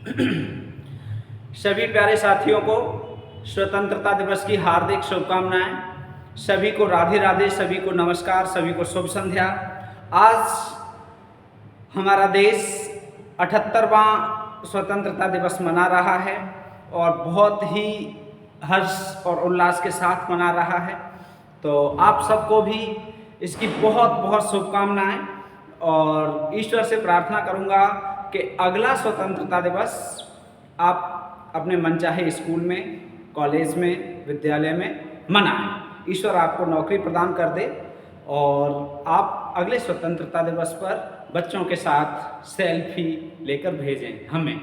सभी प्यारे साथियों को स्वतंत्रता दिवस की हार्दिक शुभकामनाएं। सभी को राधे राधे, सभी को नमस्कार, सभी को शुभ संध्या। आज हमारा देश 78वां स्वतंत्रता दिवस मना रहा है और बहुत ही हर्ष और उल्लास के साथ मना रहा है। तो आप सबको भी इसकी बहुत बहुत शुभकामनाएं और ईश्वर से प्रार्थना करूंगा कि अगला स्वतंत्रता दिवस आप अपने मनचाहे स्कूल में, कॉलेज में, विद्यालय में मनाएं। ईश्वर आपको नौकरी प्रदान कर दे और आप अगले स्वतंत्रता दिवस पर बच्चों के साथ सेल्फी लेकर भेजें हमें।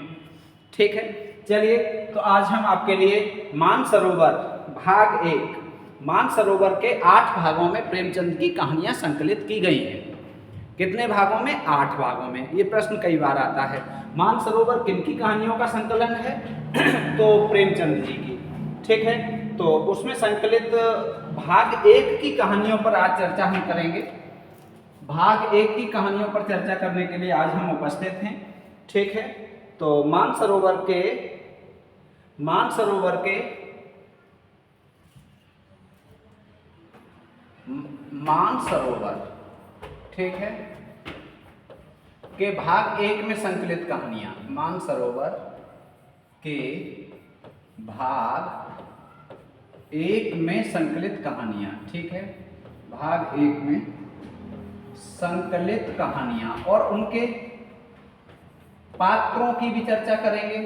ठीक है, चलिए तो आज हम आपके लिए मानसरोवर भाग 1, मानसरोवर के 8 भागों में प्रेमचंद की कहानियां संकलित की गई हैं। कितने भागों में? 8 भागों में। ये प्रश्न कई बार आता है, मानसरोवर किनकी कहानियों का संकलन है? तो प्रेमचंद जी की। ठीक है, तो उसमें संकलित भाग 1 की कहानियों पर आज चर्चा हम करेंगे। भाग 1 की कहानियों पर चर्चा करने के लिए आज हम उपस्थित हैं। ठीक है, तो मानसरोवर ठीक है के भाग 1 में संकलित कहानियां, मानसरोवर के भाग 1 में संकलित कहानियां। ठीक है, भाग 1 में संकलित कहानियां और उनके पात्रों की भी चर्चा करेंगे।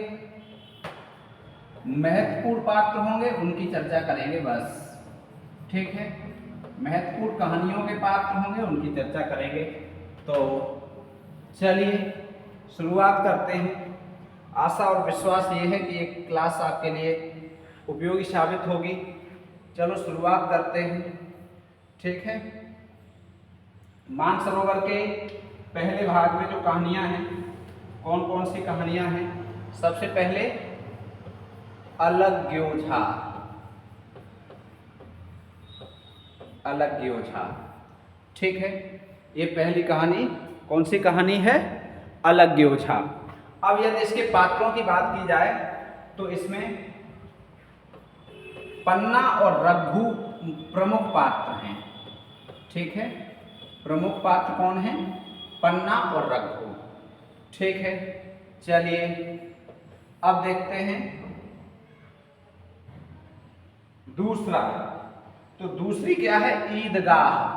महत्वपूर्ण पात्र होंगे उनकी चर्चा करेंगे बस। ठीक है, महत्वपूर्ण कहानियों के पात्र होंगे उनकी चर्चा करेंगे। तो चलिए शुरुआत करते हैं। आशा और विश्वास ये है कि एक क्लास आपके लिए उपयोगी साबित होगी। चलो शुरुआत करते हैं। ठीक है, मानसरोवर के पहले भाग में जो कहानियां हैं, कौन कौन सी कहानियां हैं? सबसे पहले अलग्योझा। ठीक है, ये पहली कहानी कौन सी कहानी है? अलग्योझा। अब यदि इसके पात्रों की बात की जाए तो इसमें पन्ना और रघु प्रमुख पात्र हैं। ठीक है, प्रमुख पात्र कौन है? पन्ना और रघु। ठीक है, चलिए अब देखते हैं दूसरा। तो दूसरी क्या है? ईदगाह।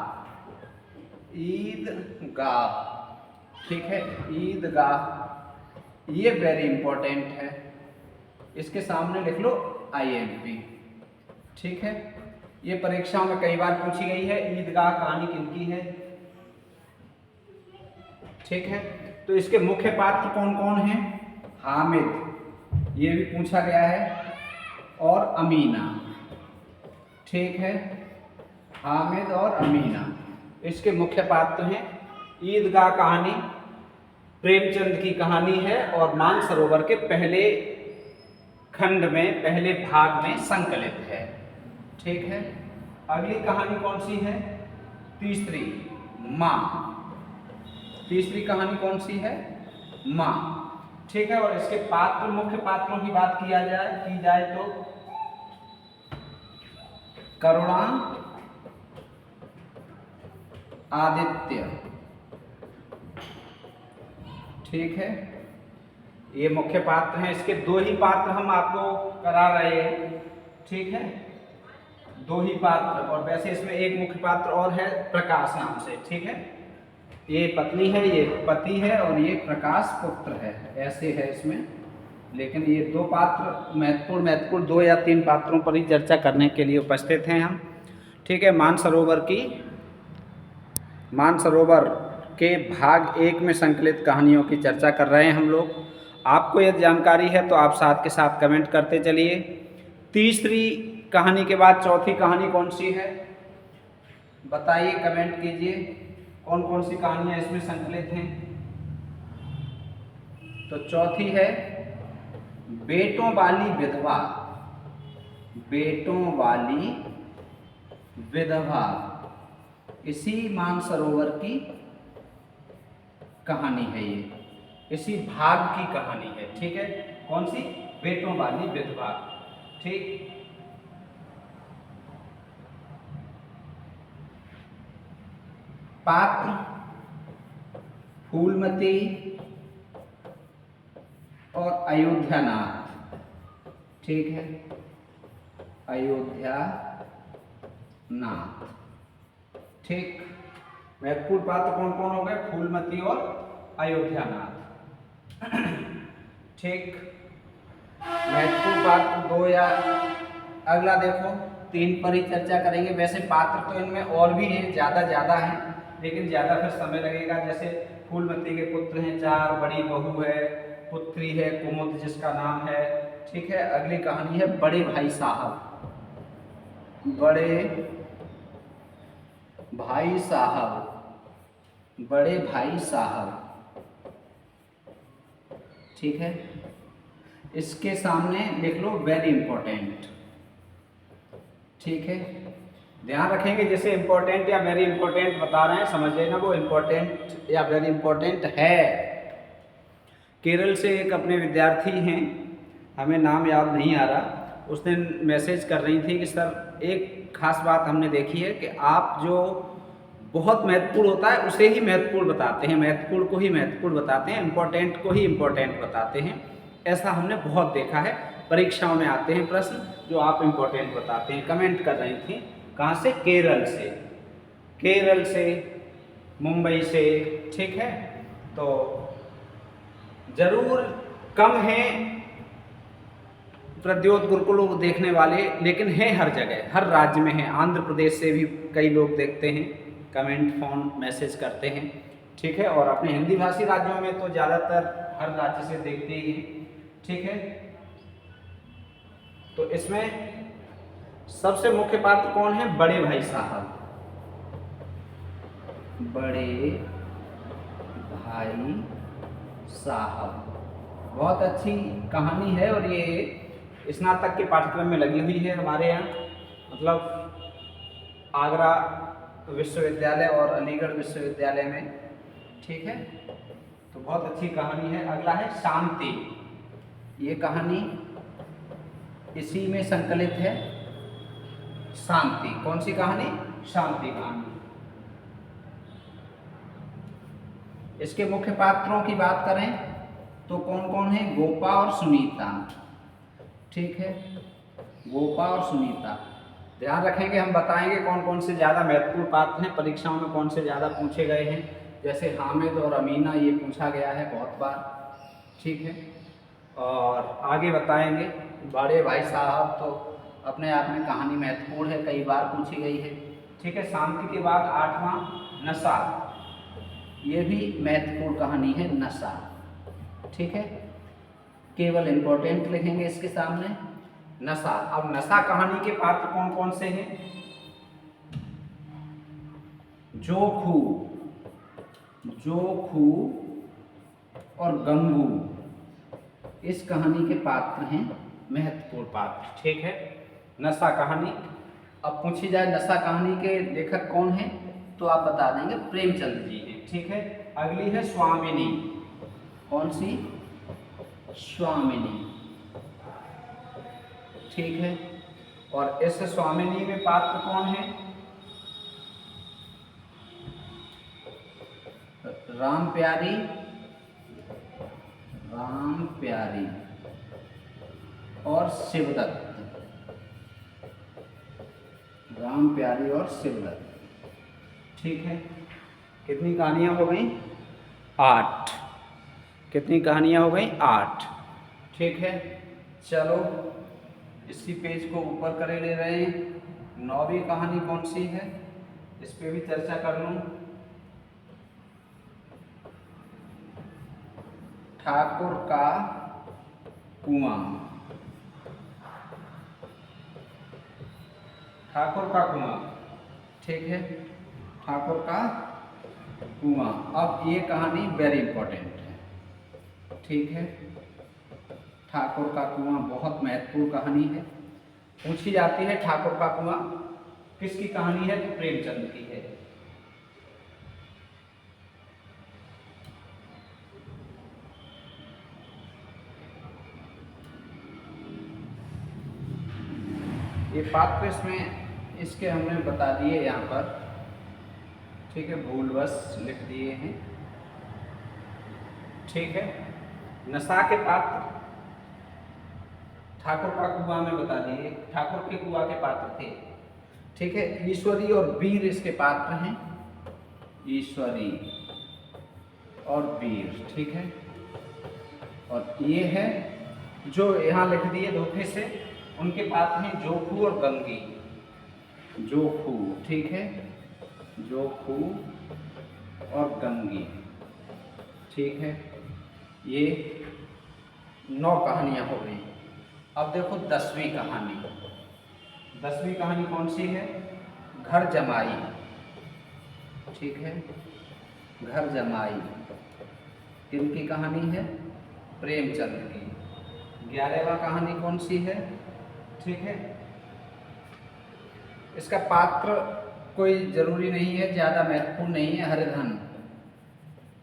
ठीक है, ईदगाह ये वेरी इंपॉर्टेंट है। इसके सामने लिख लो IMP। ठीक है, ये परीक्षाओं में कई बार पूछी गई है। ईदगाह कहानी किनकी है? ठीक है, तो इसके मुख्य पात्र कौन कौन हैं? हामिद, ये भी पूछा गया है, और अमीना। ठीक है, हामिद और अमीना इसके मुख्य पात्र हैं। ईदगाह कहानी प्रेमचंद की कहानी है और मानसरोवर के पहले खंड में, पहले भाग में संकलित है। ठीक है, अगली कहानी कौन सी है? तीसरी, माँ। तीसरी कहानी कौन सी है? माँ। ठीक है, और इसके पात्र, मुख्य पात्रों की बात की जाए तो करुणा, आदित्य। ठीक है, ये मुख्य पात्र हैं। इसके 2 ही पात्र हम आपको करा रहे हैं। ठीक है, 2 ही पात्र, और वैसे इसमें एक मुख्य पात्र और है प्रकाश नाम से। ठीक है, ये पत्नी है, ये पति है, और ये प्रकाश पुत्र है, ऐसे है इसमें। लेकिन ये 2 पात्र महत्वपूर्ण 2 या 3 पात्रों पर ही चर्चा करने के लिए उपस्थित हैं हम। ठीक है, मानसरोवर के भाग 1 में संकलित कहानियों की चर्चा कर रहे हैं हम लोग। आपको यदि जानकारी है तो आप साथ के साथ कमेंट करते चलिए। तीसरी कहानी के बाद चौथी कहानी कौन सी है? बताइए, कमेंट कीजिए कौन कौन सी कहानियां इसमें संकलित हैं। तो चौथी है बेटों वाली विधवा। बेटों वाली विधवा इसी मानसरोवर की कहानी है ये। इसी भाग की कहानी है। ठीक है, कौन सी? बेटों वाली विधवा। ठीक, पात्र फूलमती और अयोध्यानाथ। ठीक है, अयोध्यानाथ। ठीक, महत्वपूर्ण पात्र कौन कौन हो गए? फूलमती और अयोध्यानाथ। ठीक, महत्वपूर्ण पात्र दो या अगला देखो 3 पर ही चर्चा करेंगे। वैसे पात्र तो इनमें और भी हैं, ज़्यादा हैं, लेकिन ज़्यादा फिर समय लगेगा। जैसे फूलमती के पुत्र हैं 4, बड़ी बहू है, पुत्री है कुमुद जिसका नाम है। ठीक है, अगली कहानी है बड़े भाई साहब। बड़े भाई साहब, बड़े भाई साहब। ठीक है, इसके सामने लिख लो वेरी इंपॉर्टेंट। ठीक है, ध्यान रखेंगे जैसे इंपॉर्टेंट या वेरी इंपॉर्टेंट बता रहे हैं, समझ लेना वो इंपॉर्टेंट या वेरी इंपॉर्टेंट है। केरल से एक अपने विद्यार्थी हैं, हमें नाम याद नहीं आ रहा, उस दिन मैसेज कर रही थी कि सर एक खास बात हमने देखी है कि आप जो बहुत महत्वपूर्ण होता है उसे ही महत्वपूर्ण बताते हैं, महत्वपूर्ण को ही महत्वपूर्ण बताते हैं, इम्पोर्टेंट को ही इम्पोर्टेंट बताते हैं। ऐसा हमने बहुत देखा है, परीक्षाओं में आते हैं प्रश्न जो आप इम्पोर्टेंट बताते हैं। कमेंट कर रही थी, कहाँ से? केरल से, केरल से, मुंबई से। ठीक है, तो जरूर कम हैं प्रद्योत गुरुकुल को देखने वाले, लेकिन हैं हर जगह, हर राज्य में हैं। आंध्र प्रदेश से भी कई लोग देखते हैं, कमेंट फोन मैसेज करते हैं। ठीक है, और अपने हिंदी भाषी राज्यों में तो ज़्यादातर हर राज्य से देखते ही हैं। ठीक है, तो इसमें सबसे मुख्य पात्र कौन है? बड़े भाई साहब। बड़े भाई साहब बहुत अच्छी कहानी है और ये स्नातक के पाठ्यक्रम में लगी हुई है हमारे यहाँ, मतलब आगरा विश्वविद्यालय और अलीगढ़ विश्वविद्यालय में। ठीक है, तो बहुत अच्छी कहानी है। अगला है शांति। ये कहानी इसी में संकलित है, शांति। कौन सी कहानी? शांति कहानी। इसके मुख्य पात्रों की बात करें तो कौन कौन है? गोपा और सुनीता। ठीक है, गोपा और सुनीता। ध्यान रखेंगे, हम बताएंगे कौन कौन से ज़्यादा महत्वपूर्ण पात्र हैं, परीक्षाओं में कौन से ज़्यादा पूछे गए हैं। जैसे हामिद और अमीना, ये पूछा गया है बहुत बार। ठीक है, और आगे बताएंगे। बड़े भाई साहब तो अपने आप में कहानी महत्वपूर्ण है, कई बार पूछी गई है। ठीक है, शांति के बाद 8वां नशा, ये भी महत्वपूर्ण कहानी है, नशा। ठीक है, केवल इंपॉर्टेंट लिखेंगे इसके सामने, नशा। अब नशा कहानी के पात्र कौन कौन से हैं? जोखू, जोखू और गंगू इस कहानी के पात्र हैं, महत्वपूर्ण पात्र। ठीक है, नशा कहानी। अब पूछी जाए नशा कहानी के लेखक कौन है, तो आप बता देंगे प्रेमचंद जी हैं। ठीक है, अगली है स्वामिनी। कौन सी? स्वामिनी। ठीक है, और इस स्वामिनी में पात्र कौन है? राम प्यारी, राम प्यारी और शिवदत्त। राम प्यारी और शिवदत्त। ठीक है, कितनी कहानियां हो गई? 8। कितनी कहानियां हो गई? 8। ठीक है, चलो इसी पेज को ऊपर करे ले रहे हैं। 9वीं कहानी कौन सी है, इस पे भी चर्चा कर लूं। ठाकुर का कुआं। ठाकुर का कुआं। ठीक है, ठाकुर का कुआं। अब ये कहानी वेरी इंपॉर्टेंट है। ठीक है, ठाकुर का कुआं बहुत महत्वपूर्ण कहानी है, पूछी जाती है। ठाकुर का कुआं किसकी कहानी है? तो प्रेमचंद की है। ये पात्र इसमें इसके हमने बता दिए यहाँ पर, ठीक है, भूलवश लिख दिए हैं, ठीक है। नशा के पात्र ठाकुर का कुआं में बता दिए, ठाकुर के कुआं के पात्र थे, ठीक है। ईश्वरी और वीर इसके पात्र हैं, ईश्वरी और वीर, ठीक है। और ये है जो यहाँ लिख दिए धोखे से, उनके पात्र हैं जोखू और गंगी, जोखू, ठीक है, जोखू और गंगी, ठीक है। ये 9 कहानियाँ हो गई। अब देखो 10वीं कहानी। 10वीं कहानी कौन सी है? घर जमाई, ठीक है, घर जमाई। किनकी कहानी है? प्रेमचंद की। 11वां कहानी कौन सी है? ठीक है, इसका पात्र कोई जरूरी नहीं है, ज़्यादा महत्वपूर्ण नहीं है, हरिधन,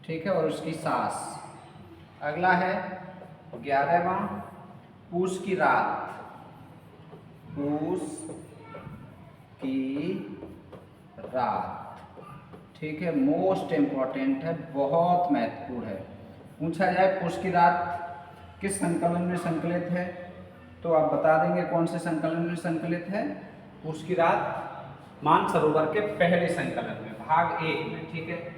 ठीक है, और उसकी सास। अगला है 11वां पूस की रात, पूस की रात, ठीक है, मोस्ट इम्पॉर्टेंट है, बहुत महत्वपूर्ण है। पूछा जाए पूस की रात किस संकलन में संकलित है, तो आप बता देंगे कौन से संकलन में संकलित है। पूस की रात मानसरोवर के पहले संकलन में, भाग 1 में, ठीक है।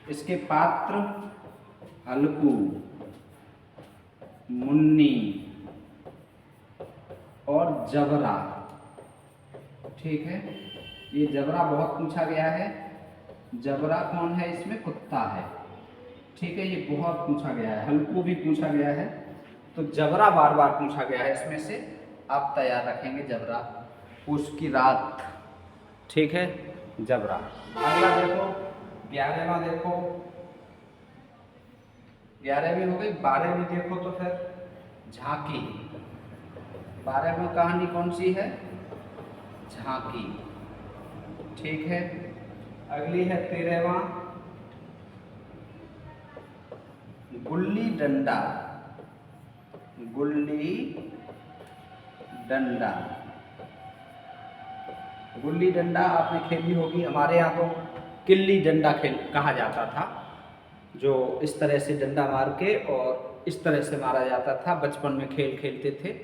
इसके पात्र हल्कू, मुन्नी और जबरा, ठीक है। ये जबरा बहुत पूछा गया है। जबरा कौन है? इसमें कुत्ता है, ठीक है, ये बहुत पूछा गया है। हल्कू भी पूछा गया है, तो जबरा बार बार पूछा गया है। इसमें से आप तैयार रखेंगे जबरा, पूस की रात, ठीक है, जबरा। अगला देखो 11वां, देखो 11वीं हो गई। 12वीं देखो तो फिर झांकी। 12वीं कहानी कौन सी है? झांकी, ठीक है। अगली है 13वां गुल्ली डंडा, गुल्ली डंडा। गुल्ली डंडा आपने खेली होगी, हमारे यहाँ तो किल्ली डंडा खेल कहा जाता था, जो इस तरह से डंडा मार के और इस तरह से मारा जाता था। बचपन में खेल खेलते थे,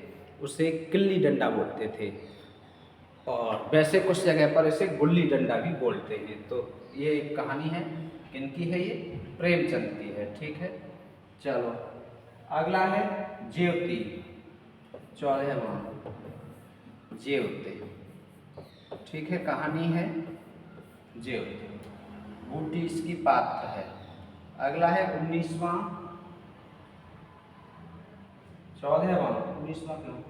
उसे किल्ली डंडा बोलते थे, और वैसे कुछ जगह पर इसे गुल्ली डंडा भी बोलते हैं। तो ये एक कहानी है, किनकी है? ये प्रेमचंद की है, ठीक है। चलो अगला है ज्योति, 14वां ज्योति, ठीक है, कहानी है ज्योति। बूटी इसकी पात्र है। अगला है 19वां, 14वां, 19वां क्यों,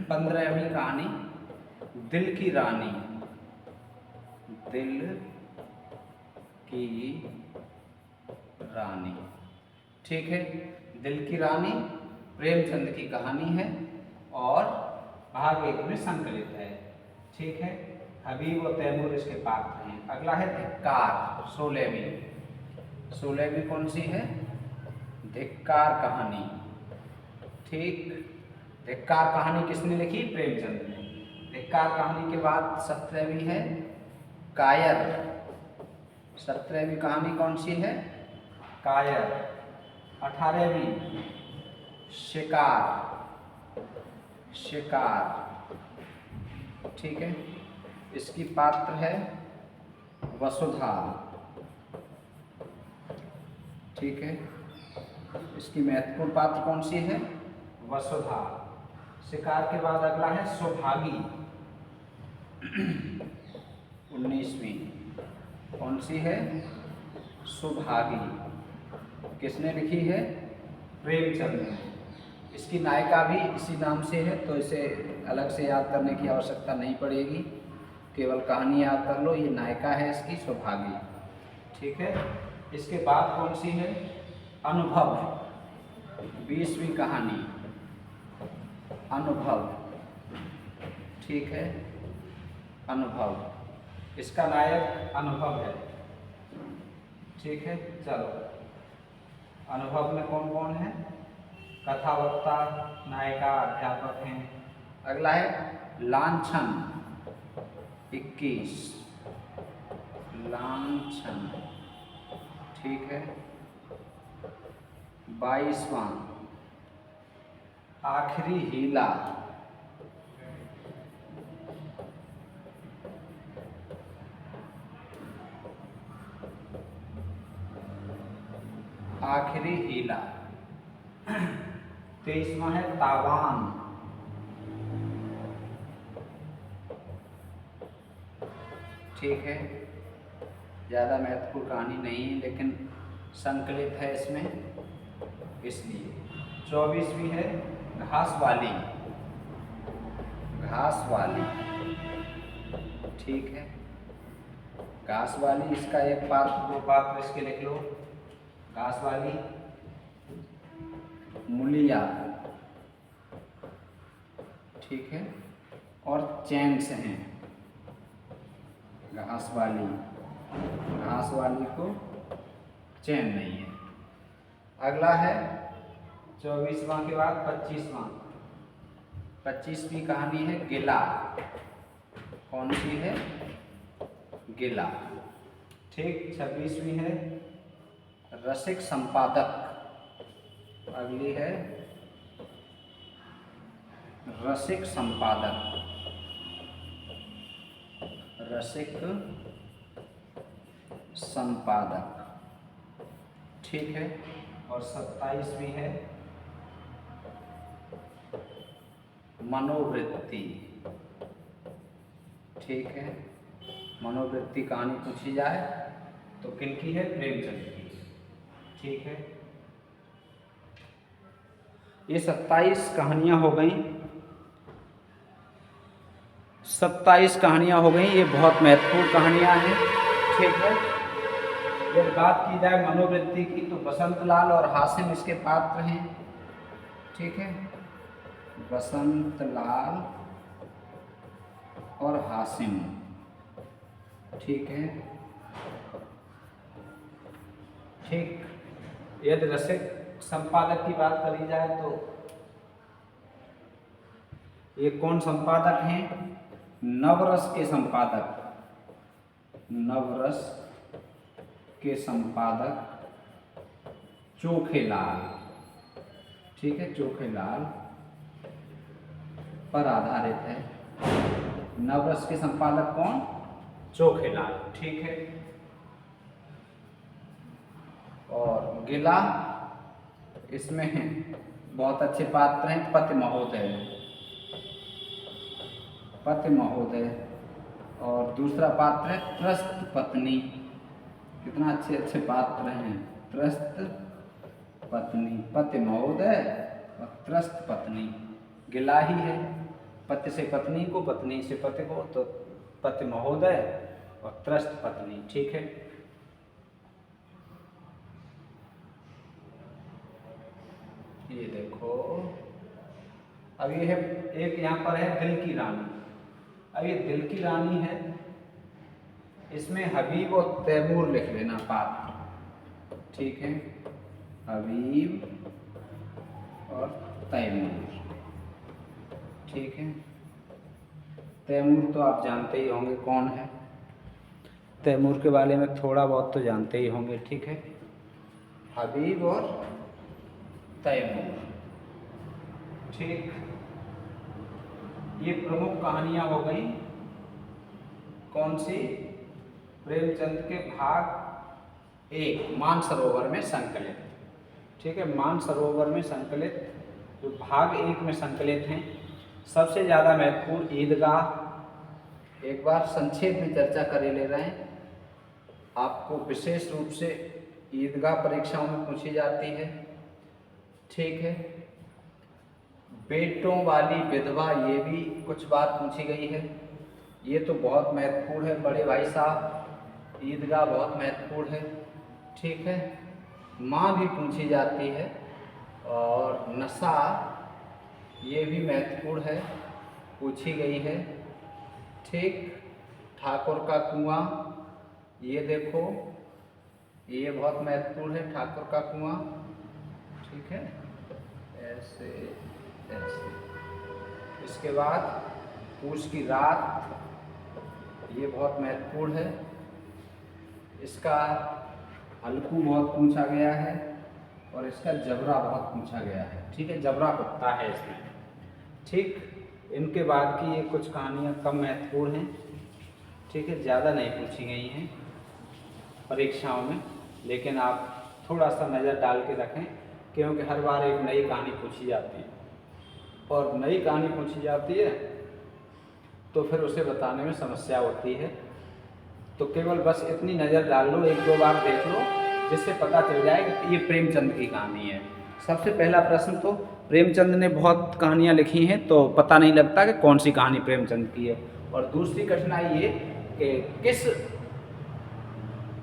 15वीं कहानी दिल की रानी, दिल की रानी, ठीक है। दिल की रानी प्रेमचंद की कहानी है और भाग 1 में संकलित है, ठीक है। हबीब और तैमूर इसके पात्र हैं। अगला है धिक्कार, 16वीं कौन सी है? धिक्कार कहानी, ठीक। धिक्कार कहानी किसने लिखी? प्रेमचंद ने। धिक्कार कहानी के बाद 17वीं है कायर। 17वीं कहानी कौन सी है? कायर। 18वीं शिकार, शिकार, ठीक है, इसकी पात्र है वसुधा, ठीक है। इसकी महत्वपूर्ण पात्र कौन सी है? वसुधा। शिकार के बाद अगला है सौभागी, 19वीं कौन सी है? सुभागी। किसने लिखी है? प्रेमचंद ने। इसकी नायिका भी इसी नाम से है, तो इसे अलग से याद करने की आवश्यकता नहीं पड़ेगी, केवल कहानी याद कर लो। ये नायिका है इसकी, सौभागी, ठीक है। इसके बाद कौन सी है? अनुभव, 20वीं कहानी अनुभव, ठीक है, अनुभव। इसका नायक अनुभव है, ठीक है। चलो अनुभव में कौन कौन है? कथावक्ता, नायिका, अध्यापक हैं। अगला है लांछन 21, लांछन, ठीक है। 22वां आखिरी हीला, आखिरी हीला। 23वां है तावान, ठीक है। ज़्यादा महत्वपूर्ण कहानी नहीं है लेकिन संकलित है इसमें, इसलिए। 24वीं है घास वाली, घास वाली, ठीक है। घास वाली, इसका एक पात्र, दो पात्र इसके लिख लो। घास वाली, मूलिया, ठीक है, और चैन से हैं। घास वाली, घास वाली को चैन नहीं है। अगला है 24वां के बाद 25वां, 25वीं कहानी है गिला। कौन सी है? गिला, ठीक। 26वीं है रसिक संपादक। अगली है रसिक संपादक, रसिक संपादक, ठीक है। और 27वीं है मनोवृत्ति, ठीक है। मनोवृत्ति कहानी पूछी जाए तो किनकी है? प्रेमचंद की, ठीक है। ये 27 कहानियाँ हो गई, 27 कहानियाँ हो गई। ये बहुत महत्वपूर्ण कहानियाँ हैं, ठीक है। जब बात की जाए मनोवृत्ति की तो बसंत लाल और हासिम इसके पात्र हैं, ठीक है। बसंत लाल और हासिम, ठीक है, ठीक। यदि रसिक संपादक की बात करी जाए तो ये कौन संपादक हैं? नवरस के संपादक, नवरस के संपादक चोखेलाल, ठीक है। चोखेलाल पर आधारित है। नवरस के संपादक कौन? चोखेलाल, ठीक है। और गिला, इसमें बहुत अच्छे पात्र हैं पति महोदय, पति महोदय। और दूसरा पात्र है त्रस्त पत्नी। कितना अच्छे अच्छे पात्र हैं। त्रस्त पत्नी, पति महोदय और त्रस्त पत्नी। गिला ही है, पति से पत्नी को, पत्नी से पति को, तो पति महोदय और त्रस्त पत्नी, ठीक है। ये देखो, अब ये है एक, यहाँ पर है दिल की रानी। अब ये दिल की रानी है, इसमें हबीब और तैमूर लिख लेना पात्र, ठीक है। हबीब और तैमूर, ठीक है। तैमूर तो आप जानते ही होंगे कौन है, तैमूर के बारे में थोड़ा बहुत तो जानते ही होंगे, ठीक है। हबीब और तैमूर, ठीक। ये प्रमुख कहानियाँ हो गई। कौन सी? प्रेमचंद के भाग 1 मानसरोवर में संकलित, ठीक है। मानसरोवर में संकलित जो भाग 1 में संकलित हैं। सबसे ज़्यादा महत्वपूर्ण ईदगाह, एक बार संक्षेप में चर्चा कर ले रहे हैं। आपको विशेष रूप से ईदगाह परीक्षाओं में पूछी जाती है, ठीक है। बेटों वाली विधवा, ये भी कुछ बात पूछी गई है। ये तो बहुत महत्वपूर्ण है बड़े भाई साहब, ईदगाह बहुत महत्वपूर्ण है, ठीक है। माँ भी पूछी जाती है। और नशा, ये भी महत्वपूर्ण है, पूछी गई है, ठीक। ठाकुर का कुआं, ये देखो, ये बहुत महत्वपूर्ण है, ठाकुर का कुआं। ठीक है, ऐसे ऐसे। इसके बाद पूछ की रात, ये बहुत महत्वपूर्ण है। इसका हल्कू बहुत पूछा गया है और इसका जबरा बहुत पूछा गया है। ठीक है, जबरा कुत्ता है इसमें। ठीक, इनके बाद की ये कुछ कहानियाँ कम महत्वपूर्ण हैं। ठीक है, ज़्यादा नहीं पूछी गई हैं परीक्षाओं में, लेकिन आप थोड़ा सा नज़र डाल के रखें, क्योंकि हर बार एक नई कहानी पूछी जाती है, और नई कहानी पूछी जाती है तो फिर उसे बताने में समस्या होती है। तो केवल बस इतनी नज़र डाल लो, एक दो बार देख लो, जिससे पता चल जाएगा कि ये प्रेमचंद की कहानी है। सबसे पहला प्रश्न तो, प्रेमचंद ने बहुत कहानियाँ लिखी हैं तो पता नहीं लगता कि कौन सी कहानी प्रेमचंद की है। और दूसरी कठिनाई ये कि किस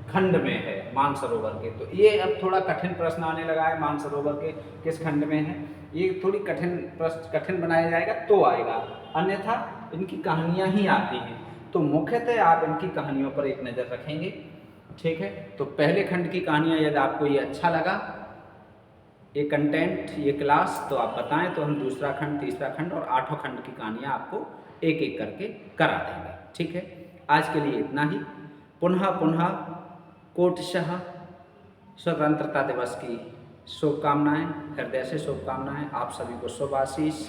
खंड में है मानसरोवर के। तो ये अब थोड़ा कठिन प्रश्न आने लगा है, मानसरोवर के किस खंड में है, ये थोड़ी कठिन प्रश्न, कठिन बनाया जाएगा तो आएगा, अन्यथा इनकी कहानियाँ ही आती हैं। तो मुख्यतः आप इनकी कहानियों पर एक नज़र रखेंगे। ठीक है, तो पहले खंड की कहानियाँ यदि आपको ये अच्छा लगा, ये कंटेंट, ये क्लास, तो आप बताएं तो हम दूसरा खंड, तीसरा खंड और 8वां खंड की कहानियाँ आपको एक एक करके करा देंगे। ठीक है, आज के लिए इतना ही। पुनः पुनः कोटिशः स्वतंत्रता दिवस की शुभकामनाएं, हृदय से शुभकामनाएं। आप सभी को शुभ आशीष।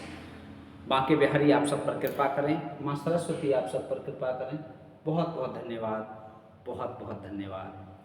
बांके बिहारी आप सब पर कृपा करें, माँ सरस्वती आप सब पर कृपा करें। बहुत बहुत धन्यवाद, बहुत बहुत धन्यवाद।